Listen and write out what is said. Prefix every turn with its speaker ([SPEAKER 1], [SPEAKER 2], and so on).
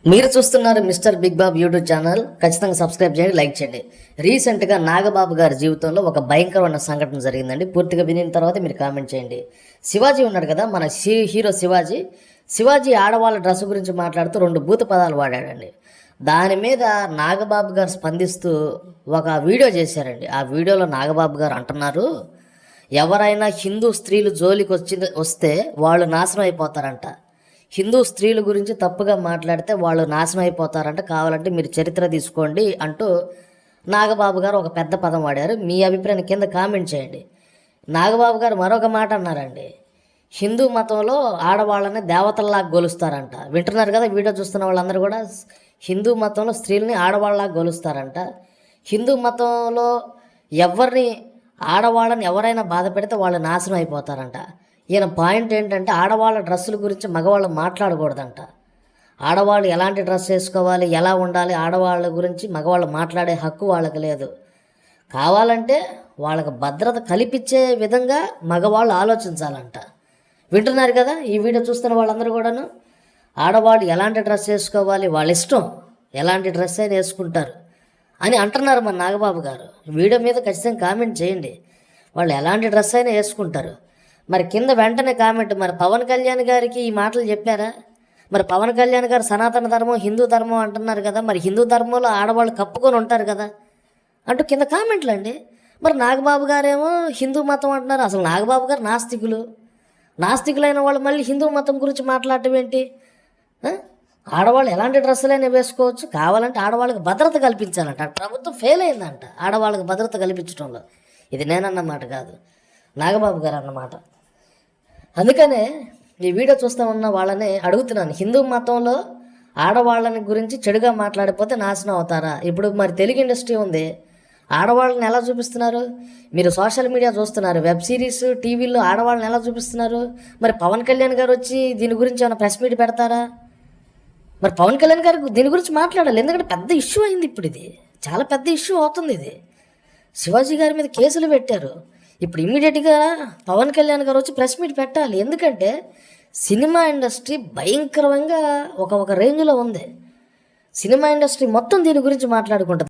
[SPEAKER 1] మీరు చూస్తున్నారు mister big bob YouTube channel. ఖచ్చితంగా సబ్స్క్రైబ్ చేయండి, లైక్ చేయండి. రీసెంట్గా నాగబాబు గారి జీవితంలో ఒక భయంకరమైన సంఘటన జరిగిందండి. పూర్తిగా వినిన తర్వాత మీరు కామెంట్ చేయండి. శివాజీ ఉన్నాడు కదా, మన హీరో శివాజీ ఆడవాళ్ళ డ్రెస్ గురించి మాట్లాడుతూ 2 బూతు పదాలు వాడాడండి. దాని మీద నాగబాబు గారు స్పందిస్తూ ఒక వీడియో చేశారండి. ఆ వీడియోలో నాగబాబు గారు అంటున్నారు, ఎవరైనా హిందూ స్త్రీలు జోలికి వస్తే వాళ్ళు నాశనం అయిపోతారంట. హిందూ స్త్రీల గురించి తప్పుగా మాట్లాడితే వాళ్ళు నాశనం అయిపోతారంట, కావాలంటే మీరు చరిత్ర తీసుకోండి అంటూ నాగబాబు గారు ఒక పెద్ద పదం వాడారు. మీ అభిప్రాయం కింద కామెంట్ చేయండి. నాగబాబు గారు మరొక మాట అన్నారండి, హిందూ మతంలో ఆడవాళ్ళని దేవతల్లాగా గొలుస్తారంట. వింటున్నారు కదా వీడియో చూస్తున్న వాళ్ళందరూ కూడా, హిందూ మతంలో స్త్రీలని ఆడవాళ్ళలాగా గొలుస్తారంట. హిందూ మతంలో ఆడవాళ్ళని ఎవరైనా బాధ పెడితే వాళ్ళు నాశనం అయిపోతారంట. ఈయన పాయింట్ ఏంటంటే, ఆడవాళ్ళ డ్రెస్సుల గురించి మగవాళ్ళు మాట్లాడకూడదంట. ఆడవాళ్ళు ఎలాంటి డ్రెస్ వేసుకోవాలి, ఎలా ఉండాలి, ఆడవాళ్ళ గురించి మగవాళ్ళు మాట్లాడే హక్కు వాళ్ళకి లేదు. కావాలంటే వాళ్ళకి భద్రత కల్పించే విధంగా మగవాళ్ళు ఆలోచించాలంట. వింటున్నారు కదా ఈ వీడియో చూస్తున్న వాళ్ళందరూ కూడాను, ఆడవాళ్ళు ఎలాంటి డ్రెస్ వేసుకోవాలి, వాళ్ళ ఇష్టం, ఎలాంటి డ్రెస్ అయినా వేసుకుంటారు అని అంటున్నారు మన నాగబాబు గారు. వీడియో మీద ఖచ్చితంగా కామెంట్ చేయండి. వాళ్ళు ఎలాంటి డ్రెస్ అయినా వేసుకుంటారు. మరి కింద వెంటనే కామెంట్, మరి పవన్ కళ్యాణ్ గారికి ఈ మాటలు చెప్పారా? మరి పవన్ కళ్యాణ్ గారు సనాతన ధర్మం, హిందూ ధర్మం అంటున్నారు కదా, మరి హిందూ ధర్మంలో ఆడవాళ్ళు కప్పుకొని ఉంటారు కదా అంటూ కింద కామెంట్లు అండి. మరి నాగబాబు గారేమో హిందూ మతం అంటున్నారు. అసలు నాగబాబు గారు నాస్తికులైన వాళ్ళు మళ్ళీ హిందూ మతం గురించి మాట్లాడటం ఏంటి? ఆడవాళ్ళు ఎలాంటి డ్రెస్సులైనా వేసుకోవచ్చు, కావాలంటే ఆడవాళ్ళకి భద్రత కల్పించాలంట. ప్రభుత్వం ఫెయిల్ అయిందంట ఆడవాళ్ళకి భద్రత కల్పించడంలో. ఇది నేనన్న మాట కాదు, నాగబాబు గారు అన్నమాట. అందుకనే ఈ వీడియో చూస్తూ ఉన్న వాళ్ళని అడుగుతున్నాను, హిందూ మతంలో ఆడవాళ్ళని గురించి చెడుగా మాట్లాడిపోతే నాశనం అవుతారా? ఇప్పుడు మరి తెలుగు ఇండస్ట్రీ ఉంది, ఆడవాళ్ళని ఎలా చూపిస్తున్నారు? మీరు సోషల్ మీడియా చూస్తున్నారు, వెబ్ సిరీస్, టీవీల్లో ఆడవాళ్ళని ఎలా చూపిస్తున్నారు? మరి పవన్ కళ్యాణ్ గారు వచ్చి దీని గురించి ఏమైనా ప్రెస్ మీట్ పెడతారా? మరి పవన్ కళ్యాణ్ గారు దీని గురించి మాట్లాడాలి, ఎందుకంటే పెద్ద ఇష్యూ అయింది. ఇప్పుడు ఇది చాలా పెద్ద ఇష్యూ అవుతుంది. ఇది శివాజీ గారి మీద కేసులు పెట్టారు. ఇప్పుడు ఇమ్మీడియట్గా పవన్ కళ్యాణ్ గారు వచ్చి ప్రెస్ మీట్ పెట్టాలి. ఎందుకంటే సినిమా ఇండస్ట్రీ భయంకరంగా ఒక రేంజ్లో ఉంది. సినిమా ఇండస్ట్రీ మొత్తం దీని గురించి మాట్లాడుకుంటుంది.